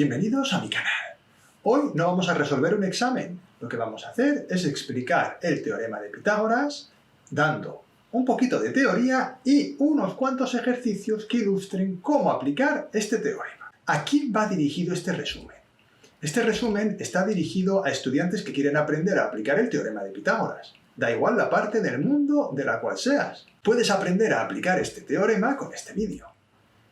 Bienvenidos a mi canal. Hoy no vamos a resolver un examen. Lo que vamos a hacer es explicar el teorema de Pitágoras, dando un poquito de teoría y unos cuantos ejercicios que ilustren cómo aplicar este teorema. ¿A quién va dirigido este resumen? Este resumen está dirigido a estudiantes que quieren aprender a aplicar el teorema de Pitágoras. Da igual la parte del mundo de la cual seas. Puedes aprender a aplicar este teorema con este vídeo.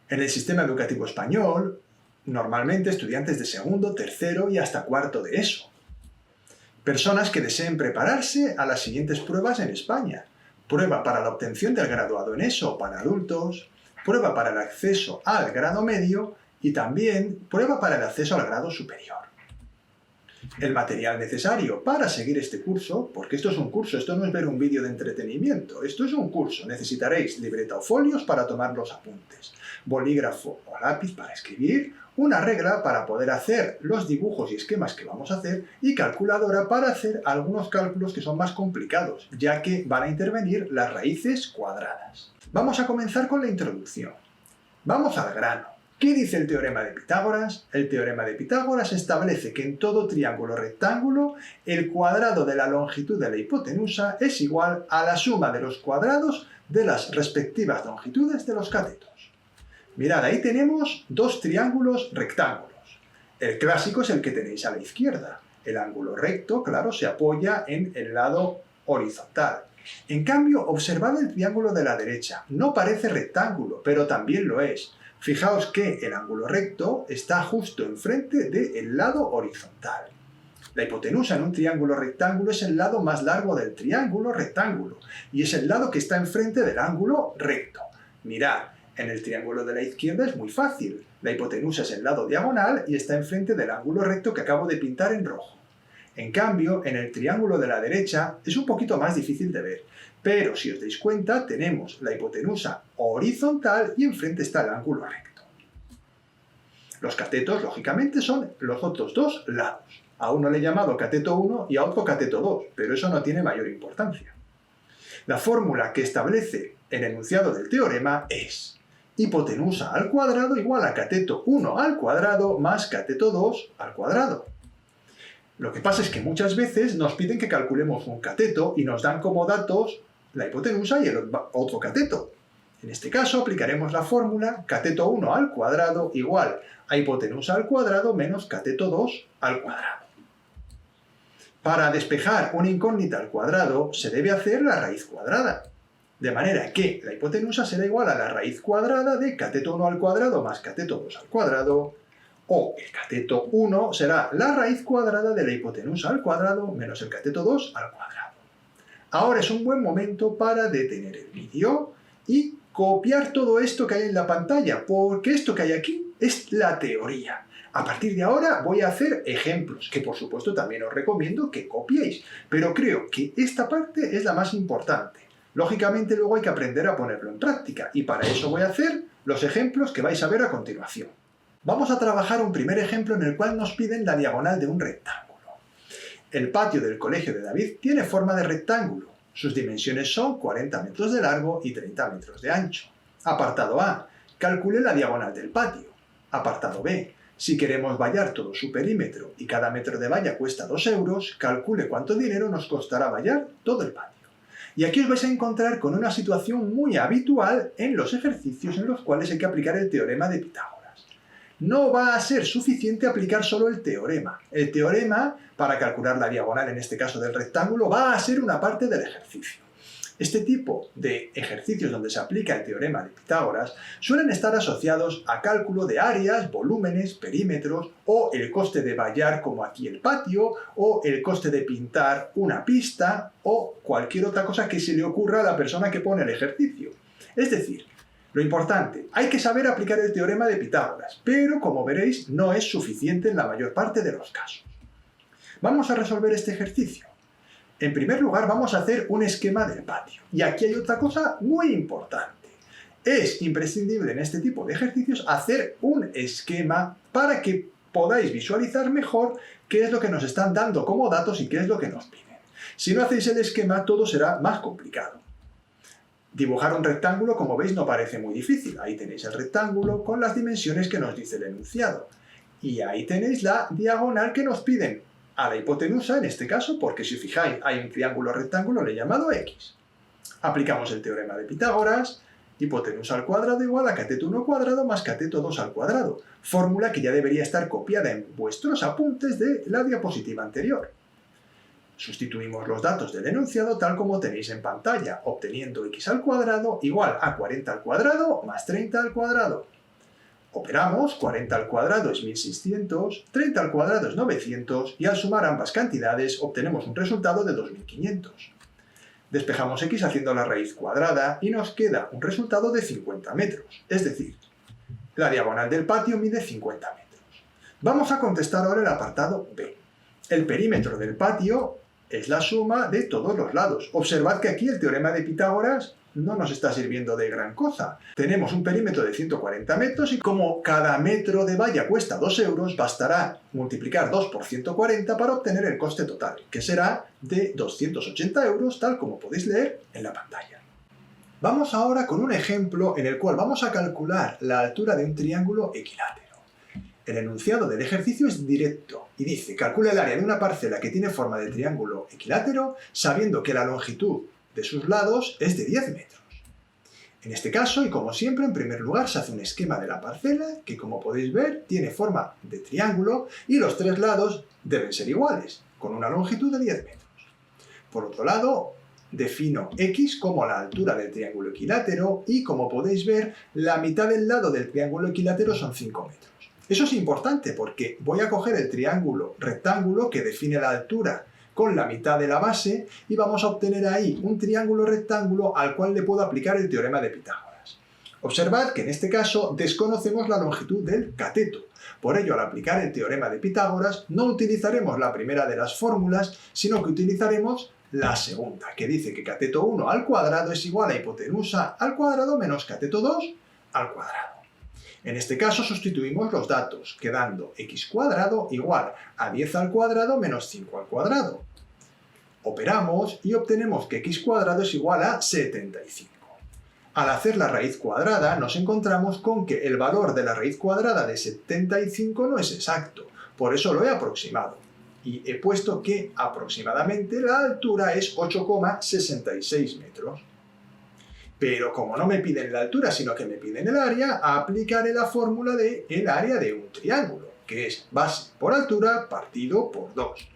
En el sistema educativo español, normalmente estudiantes de segundo, tercero y hasta cuarto de ESO. Personas que deseen prepararse a las siguientes pruebas en España. Prueba para la obtención del graduado en ESO para adultos, prueba para el acceso al grado medio y también prueba para el acceso al grado superior. El material necesario para seguir este curso, porque esto es un curso, esto no es ver un vídeo de entretenimiento, esto es un curso. Necesitaréis libreta o folios para tomar los apuntes, bolígrafo o lápiz para escribir, una regla para poder hacer los dibujos y esquemas que vamos a hacer y calculadora para hacer algunos cálculos que son más complicados, ya que van a intervenir las raíces cuadradas. Vamos a comenzar con la introducción. Vamos al grano. ¿Qué dice el teorema de Pitágoras? El teorema de Pitágoras establece que en todo triángulo rectángulo el cuadrado de la longitud de la hipotenusa es igual a la suma de los cuadrados de las respectivas longitudes de los catetos. Mirad, ahí tenemos dos triángulos rectángulos. El clásico es el que tenéis a la izquierda. El ángulo recto, claro, se apoya en el lado horizontal. En cambio, observad el triángulo de la derecha. No parece rectángulo, pero también lo es. Fijaos que el ángulo recto está justo enfrente del lado horizontal. La hipotenusa en un triángulo rectángulo es el lado más largo del triángulo rectángulo y es el lado que está enfrente del ángulo recto. Mirad, en el triángulo de la izquierda es muy fácil. La hipotenusa es el lado diagonal y está enfrente del ángulo recto que acabo de pintar en rojo. En cambio, en el triángulo de la derecha es un poquito más difícil de ver. Pero si os dais cuenta, tenemos la hipotenusa horizontal y enfrente está el ángulo recto. Los catetos, lógicamente, son los otros dos lados. A uno le he llamado cateto 1 y a otro cateto 2, pero eso no tiene mayor importancia. La fórmula que establece el enunciado del teorema es hipotenusa al cuadrado igual a cateto 1 al cuadrado más cateto 2 al cuadrado. Lo que pasa es que muchas veces nos piden que calculemos un cateto y nos dan como datos la hipotenusa y el otro cateto. En este caso aplicaremos la fórmula cateto 1 al cuadrado igual a hipotenusa al cuadrado menos cateto 2 al cuadrado. Para despejar una incógnita al cuadrado se debe hacer la raíz cuadrada. De manera que la hipotenusa será igual a la raíz cuadrada de cateto 1 al cuadrado más cateto 2 al cuadrado, o el cateto 1 será la raíz cuadrada de la hipotenusa al cuadrado menos el cateto 2 al cuadrado. Ahora es un buen momento para detener el vídeo y copiar todo esto que hay en la pantalla, porque esto que hay aquí es la teoría. A partir de ahora voy a hacer ejemplos, que por supuesto también os recomiendo que copiéis, pero creo que esta parte es la más importante. Lógicamente luego hay que aprender a ponerlo en práctica, y para eso voy a hacer los ejemplos que vais a ver a continuación. Vamos a trabajar un primer ejemplo en el cual nos piden la diagonal de un rectángulo. El patio del colegio de David tiene forma de rectángulo. Sus dimensiones son 40 metros de largo y 30 metros de ancho. Apartado A. Calcule la diagonal del patio. Apartado B. Si queremos vallar todo su perímetro y cada metro de valla cuesta 2 euros, calcule cuánto dinero nos costará vallar todo el patio. Y aquí os vais a encontrar con una situación muy habitual en los ejercicios en los cuales hay que aplicar el teorema de Pitágoras. No va a ser suficiente aplicar solo el teorema. El teorema, para calcular la diagonal, en este caso del rectángulo, va a ser una parte del ejercicio. Este tipo de ejercicios donde se aplica el teorema de Pitágoras suelen estar asociados a cálculo de áreas, volúmenes, perímetros, o el coste de vallar como aquí el patio, o el coste de pintar una pista, o cualquier otra cosa que se le ocurra a la persona que pone el ejercicio. Es decir, lo importante, hay que saber aplicar el teorema de Pitágoras, pero como veréis no es suficiente en la mayor parte de los casos. Vamos a resolver este ejercicio. En primer lugar vamos a hacer un esquema del patio. Y aquí hay otra cosa muy importante. Es imprescindible en este tipo de ejercicios hacer un esquema para que podáis visualizar mejor qué es lo que nos están dando como datos y qué es lo que nos piden. Si no hacéis el esquema todo será más complicado. Dibujar un rectángulo, como veis, no parece muy difícil. Ahí tenéis el rectángulo con las dimensiones que nos dice el enunciado. Y ahí tenéis la diagonal que nos piden a la hipotenusa, en este caso, porque si os fijáis hay un triángulo rectángulo, le he llamado X. Aplicamos el teorema de Pitágoras, hipotenusa al cuadrado igual a cateto 1 al cuadrado más cateto 2 al cuadrado, fórmula que ya debería estar copiada en vuestros apuntes de la diapositiva anterior. Sustituimos los datos del enunciado tal como tenéis en pantalla, obteniendo x al cuadrado igual a 40 al cuadrado más 30 al cuadrado. Operamos, 40 al cuadrado es 1600, 30 al cuadrado es 900 y al sumar ambas cantidades obtenemos un resultado de 2500. Despejamos x haciendo la raíz cuadrada y nos queda un resultado de 50 metros, es decir, la diagonal del patio mide 50 metros. Vamos a contestar ahora el apartado B. El perímetro del patio es la suma de todos los lados. Observad que aquí el teorema de Pitágoras no nos está sirviendo de gran cosa. Tenemos un perímetro de 140 metros y como cada metro de valla cuesta 2 euros, bastará multiplicar 2 por 140 para obtener el coste total, que será de 280 euros, tal como podéis leer en la pantalla. Vamos ahora con un ejemplo en el cual vamos a calcular la altura de un triángulo equilátero. El enunciado del ejercicio es directo y dice: calcula el área de una parcela que tiene forma de triángulo equilátero sabiendo que la longitud de sus lados es de 10 metros. En este caso, y como siempre, en primer lugar se hace un esquema de la parcela que, como podéis ver, tiene forma de triángulo y los tres lados deben ser iguales, con una longitud de 10 metros. Por otro lado, defino x como la altura del triángulo equilátero y, como podéis ver, la mitad del lado del triángulo equilátero son 5 metros. Eso es importante porque voy a coger el triángulo rectángulo que define la altura con la mitad de la base y vamos a obtener ahí un triángulo rectángulo al cual le puedo aplicar el teorema de Pitágoras. Observad que en este caso desconocemos la longitud del cateto. Por ello, al aplicar el teorema de Pitágoras, no utilizaremos la primera de las fórmulas, sino que utilizaremos la segunda, que dice que cateto 1 al cuadrado es igual a hipotenusa al cuadrado menos cateto 2 al cuadrado. En este caso sustituimos los datos, quedando x cuadrado igual a 10 al cuadrado menos 5 al cuadrado. Operamos y obtenemos que x cuadrado es igual a 75. Al hacer la raíz cuadrada nos encontramos con que el valor de la raíz cuadrada de 75 no es exacto, por eso lo he aproximado. Y he puesto que aproximadamente la altura es 8,66 metros. Pero como no me piden la altura, sino que me piden el área, aplicaré la fórmula de el área de un triángulo, que es base por altura partido por 2.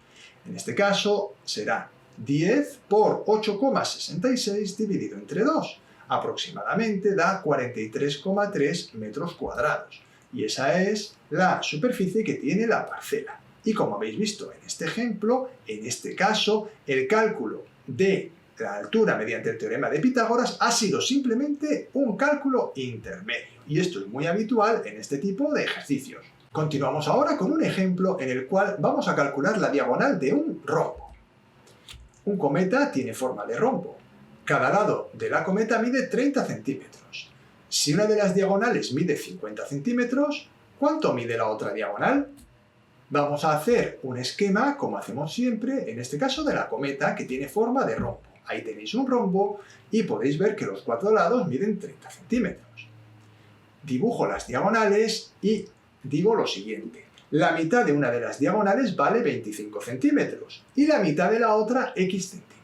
En este caso será 10 por 8,66 dividido entre 2. Aproximadamente da 43,3 metros cuadrados. Y esa es la superficie que tiene la parcela. Y como habéis visto en este ejemplo, en este caso, el cálculo de la altura mediante el teorema de Pitágoras ha sido simplemente un cálculo intermedio, y esto es muy habitual en este tipo de ejercicios. Continuamos ahora con un ejemplo en el cual vamos a calcular la diagonal de un rombo. Un cometa tiene forma de rombo. Cada lado de la cometa mide 30 centímetros. Si una de las diagonales mide 50 centímetros, ¿cuánto mide la otra diagonal? Vamos a hacer un esquema, como hacemos siempre, en este caso de la cometa, que tiene forma de rombo. Ahí tenéis un rombo y podéis ver que los cuatro lados miden 30 centímetros. Dibujo las diagonales y digo lo siguiente. La mitad de una de las diagonales vale 25 centímetros y la mitad de la otra x centímetros.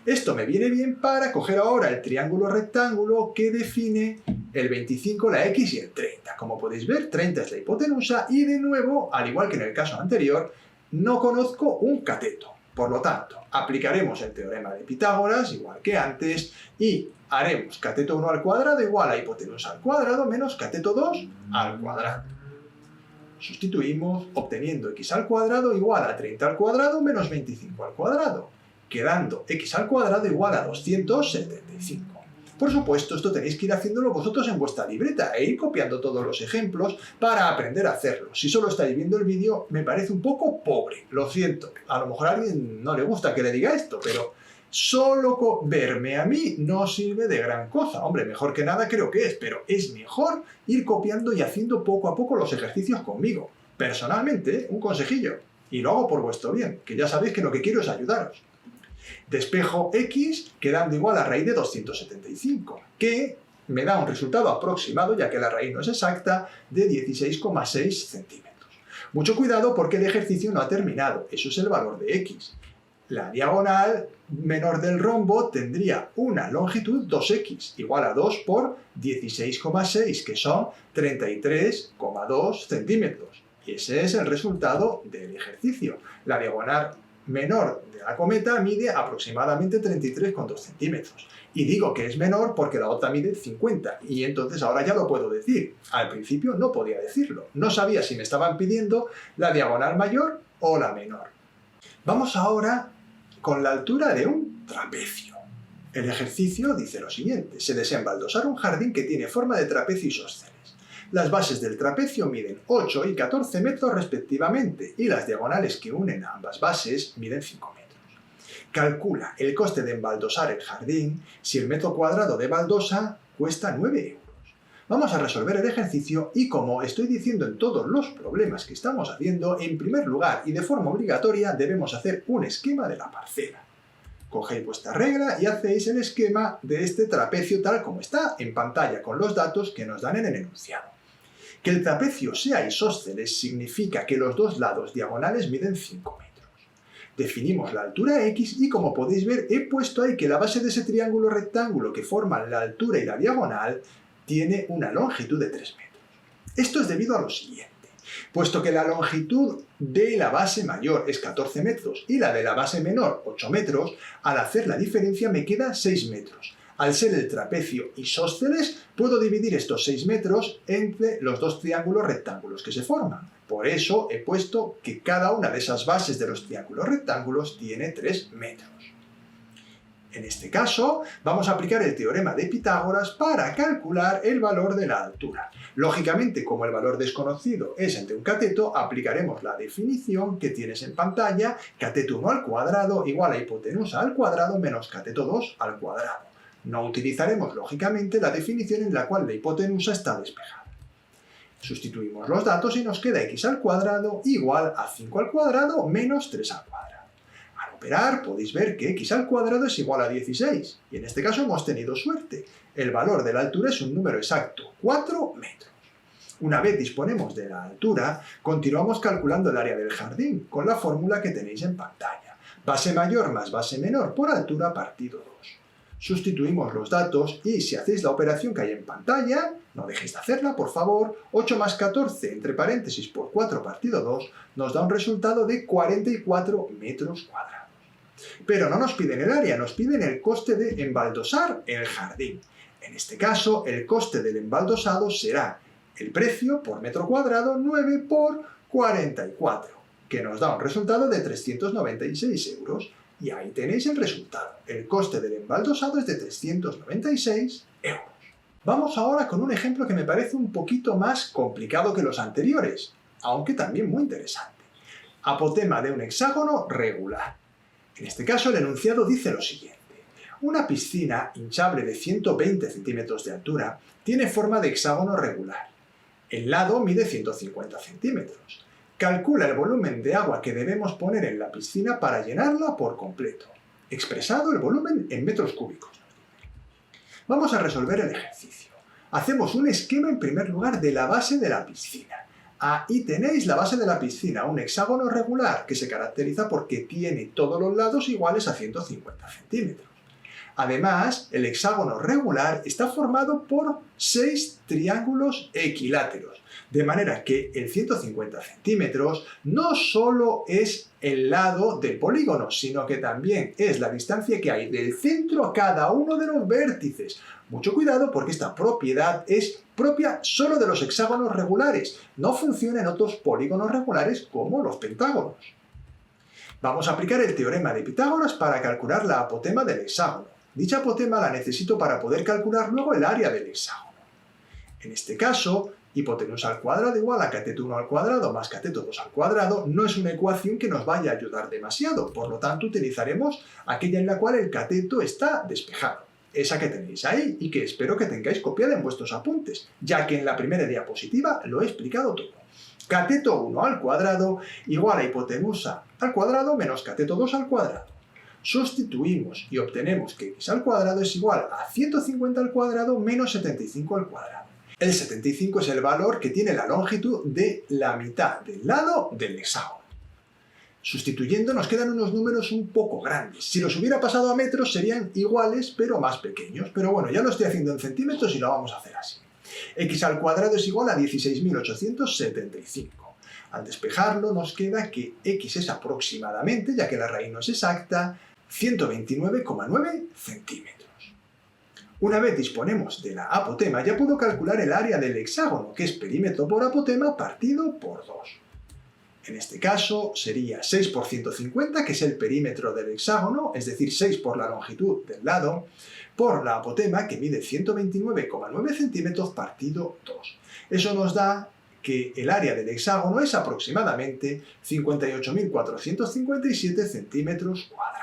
Esto me viene bien para coger ahora el triángulo rectángulo que define el 25, la x y el 30. Como podéis ver, 30 es la hipotenusa y de nuevo, al igual que en el caso anterior, no conozco un cateto. Por lo tanto, aplicaremos el teorema de Pitágoras, igual que antes, y haremos cateto 1 al cuadrado igual a hipotenusa al cuadrado menos cateto 2 al cuadrado. Sustituimos obteniendo x al cuadrado igual a 30 al cuadrado menos 25 al cuadrado, quedando x al cuadrado igual a 275. Por supuesto, esto tenéis que ir haciéndolo vosotros en vuestra libreta e ir copiando todos los ejemplos para aprender a hacerlo. Si solo estáis viendo el vídeo, me parece un poco pobre, lo siento. A lo mejor a alguien no le gusta que le diga esto, pero solo verme a mí no sirve de gran cosa. Hombre, mejor que nada creo que es, pero es mejor ir copiando y haciendo poco a poco los ejercicios conmigo. Personalmente, un consejillo. Y lo hago por vuestro bien, que ya sabéis que lo que quiero es ayudaros. Despejo x quedando igual a raíz de 275, que me da un resultado aproximado, ya que la raíz no es exacta, de 16,6 centímetros. Mucho cuidado porque el ejercicio no ha terminado, eso es el valor de x. La diagonal menor del rombo tendría una longitud 2x, igual a 2 por 16,6, que son 33,2 centímetros. Y ese es el resultado del ejercicio. La diagonal menor de la cometa mide aproximadamente 33,2 centímetros. Y digo que es menor porque la otra mide 50, y entonces ahora ya lo puedo decir. Al principio no podía decirlo. No sabía si me estaban pidiendo la diagonal mayor o la menor. Vamos ahora con la altura de un trapecio. El ejercicio dice lo siguiente: se desea embaldosar un jardín que tiene forma de trapecio isósceles. Las bases del trapecio miden 8 y 14 metros respectivamente, y las diagonales que unen a ambas bases miden 5 metros. Calcula el coste de embaldosar el jardín si el metro cuadrado de baldosa cuesta 9 euros. Vamos a resolver el ejercicio y, como estoy diciendo en todos los problemas que estamos haciendo, en primer lugar y de forma obligatoria debemos hacer un esquema de la parcela. Cogéis vuestra regla y hacéis el esquema de este trapecio tal como está en pantalla con los datos que nos dan en el enunciado. Que el trapecio sea isósceles significa que los dos lados diagonales miden 5 metros. Definimos la altura x y, como podéis ver, he puesto ahí que la base de ese triángulo rectángulo que forman la altura y la diagonal tiene una longitud de 3 metros. Esto es debido a lo siguiente. Puesto que la longitud de la base mayor es 14 metros y la de la base menor 8 metros, al hacer la diferencia me queda 6 metros. Al ser el trapecio isósceles, puedo dividir estos 6 metros entre los dos triángulos rectángulos que se forman. Por eso he puesto que cada una de esas bases de los triángulos rectángulos tiene 3 metros. En este caso, vamos a aplicar el teorema de Pitágoras para calcular el valor de la altura. Lógicamente, como el valor desconocido es entre un cateto, aplicaremos la definición que tienes en pantalla: cateto 1 al cuadrado igual a hipotenusa al cuadrado menos cateto 2 al cuadrado. No utilizaremos, lógicamente, la definición en la cual la hipotenusa está despejada. Sustituimos los datos y nos queda x al cuadrado igual a 5 al cuadrado menos 3 al cuadrado. Al operar podéis ver que x al cuadrado es igual a 16, y en este caso hemos tenido suerte. El valor de la altura es un número exacto, 4 metros. Una vez disponemos de la altura, continuamos calculando el área del jardín con la fórmula que tenéis en pantalla. Base mayor más base menor por altura partido 2. Sustituimos los datos y, si hacéis la operación que hay en pantalla, no dejéis de hacerla, por favor, 8 más 14 entre paréntesis por 4 partido 2 nos da un resultado de 44 metros cuadrados. Pero no nos piden el área, nos piden el coste de embaldosar el jardín. En este caso, el coste del embaldosado será el precio por metro cuadrado 9 por 44, que nos da un resultado de 396 euros. Y ahí tenéis el resultado. El coste del embaldosado es de 396 euros. Vamos ahora con un ejemplo que me parece un poquito más complicado que los anteriores, aunque también muy interesante. Apotema de un hexágono regular. En este caso, el enunciado dice lo siguiente: una piscina hinchable de 120 centímetros de altura tiene forma de hexágono regular. El lado mide 150 centímetros. Calcula el volumen de agua que debemos poner en la piscina para llenarla por completo. Expresado el volumen en metros cúbicos. Vamos a resolver el ejercicio. Hacemos un esquema en primer lugar de la base de la piscina. Ahí tenéis la base de la piscina, un hexágono regular que se caracteriza porque tiene todos los lados iguales a 150 centímetros. Además, el hexágono regular está formado por 6 triángulos equiláteros, de manera que el 150 centímetros no solo es el lado del polígono, sino que también es la distancia que hay del centro a cada uno de los vértices. Mucho cuidado porque esta propiedad es propia solo de los hexágonos regulares, no funciona en otros polígonos regulares como los pentágonos. Vamos a aplicar el teorema de Pitágoras para calcular la apotema del hexágono. Dicha apotema la necesito para poder calcular luego el área del hexágono. En este caso, hipotenusa al cuadrado igual a cateto 1 al cuadrado más cateto 2 al cuadrado no es una ecuación que nos vaya a ayudar demasiado, por lo tanto utilizaremos aquella en la cual el cateto está despejado, esa que tenéis ahí y que espero que tengáis copiada en vuestros apuntes, ya que en la primera diapositiva lo he explicado todo. Cateto 1 al cuadrado igual a hipotenusa al cuadrado menos cateto 2 al cuadrado. Sustituimos y obtenemos que x al cuadrado es igual a 150 al cuadrado menos 75 al cuadrado. El 75 es el valor que tiene la longitud de la mitad del lado del hexágono. Sustituyendo nos quedan unos números un poco grandes. Si los hubiera pasado a metros serían iguales pero más pequeños. Pero bueno, ya lo estoy haciendo en centímetros y lo vamos a hacer así. X al cuadrado es igual a 16.875. Al despejarlo nos queda que x es aproximadamente, ya que la raíz no es exacta, 129,9 centímetros. Una vez disponemos de la apotema, ya puedo calcular el área del hexágono, que es perímetro por apotema partido por 2. En este caso sería 6 por 150, que es el perímetro del hexágono, es decir, 6 por la longitud del lado, por la apotema, que mide 129,9 centímetros partido 2. Eso nos da que el área del hexágono es aproximadamente 58.457 centímetros cuadrados.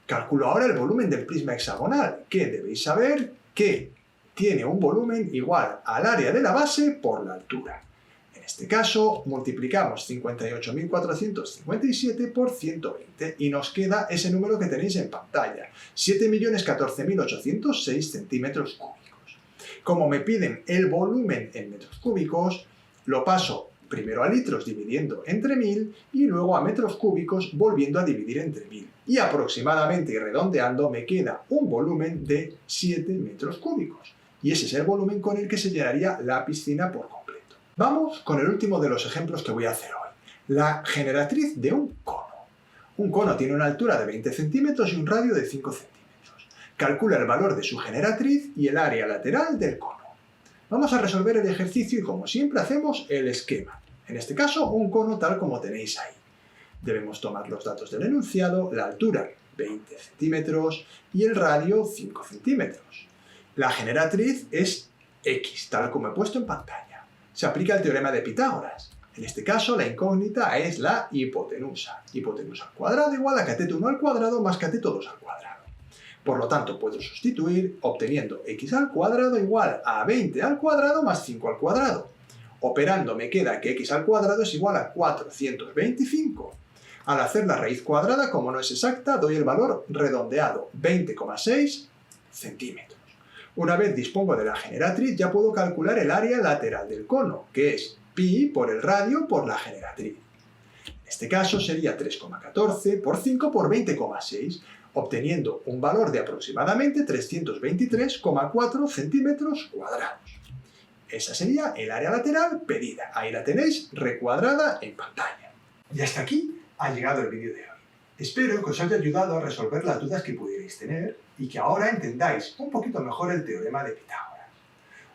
Calculo ahora el volumen del prisma hexagonal, que debéis saber que tiene un volumen igual al área de la base por la altura. En este caso, multiplicamos 58.457 por 120 y nos queda ese número que tenéis en pantalla, 7.014.806 centímetros cúbicos. Como me piden el volumen en metros cúbicos, lo paso primero a litros dividiendo entre 1000 y luego a metros cúbicos volviendo a dividir entre 1000. Y aproximadamente y redondeando me queda un volumen de 7 metros cúbicos. Y ese es el volumen con el que se llenaría la piscina por completo. Vamos con el último de los ejemplos que voy a hacer hoy. La generatriz de un cono. Un cono tiene una altura de 20 centímetros y un radio de 5 centímetros. Calcula el valor de su generatriz y el área lateral del cono. Vamos a resolver el ejercicio y como siempre hacemos el esquema. En este caso, un cono tal como tenéis ahí. Debemos tomar los datos del enunciado, la altura 20 centímetros y el radio 5 centímetros. La generatriz es x, tal como he puesto en pantalla. Se aplica el teorema de Pitágoras. En este caso, la incógnita es la hipotenusa. Hipotenusa al cuadrado igual a cateto 1 al cuadrado más cateto 2 al cuadrado. Por lo tanto, puedo sustituir obteniendo x al cuadrado igual a 20 al cuadrado más 5 al cuadrado. Operando me queda que x al cuadrado es igual a 425. Al hacer la raíz cuadrada, como no es exacta, doy el valor redondeado, 20,6 centímetros. Una vez dispongo de la generatriz, ya puedo calcular el área lateral del cono, que es pi por el radio por la generatriz. En este caso sería 3,14 por 5 por 20,6, obteniendo un valor de aproximadamente 323,4 centímetros cuadrados. Esa sería el área lateral pedida. Ahí la tenéis recuadrada en pantalla. Y hasta aquí ha llegado el vídeo de hoy. Espero que os haya ayudado a resolver las dudas que pudierais tener y que ahora entendáis un poquito mejor el teorema de Pitágoras.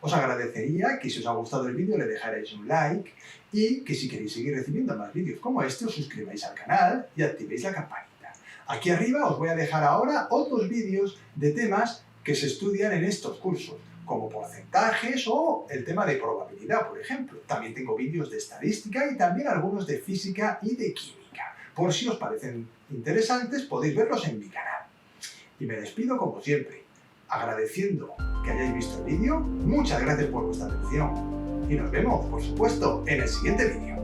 Os agradecería que si os ha gustado el vídeo le dejarais un like y que si queréis seguir recibiendo más vídeos como este os suscribáis al canal y activéis la campanita. Aquí arriba os voy a dejar ahora otros vídeos de temas que se estudian en estos cursos, como porcentajes o el tema de probabilidad, por ejemplo. También tengo vídeos de estadística y también algunos de física y de química. Por si os parecen interesantes, podéis verlos en mi canal. Y me despido como siempre, agradeciendo que hayáis visto el vídeo. Muchas gracias por vuestra atención. Y nos vemos, por supuesto, en el siguiente vídeo.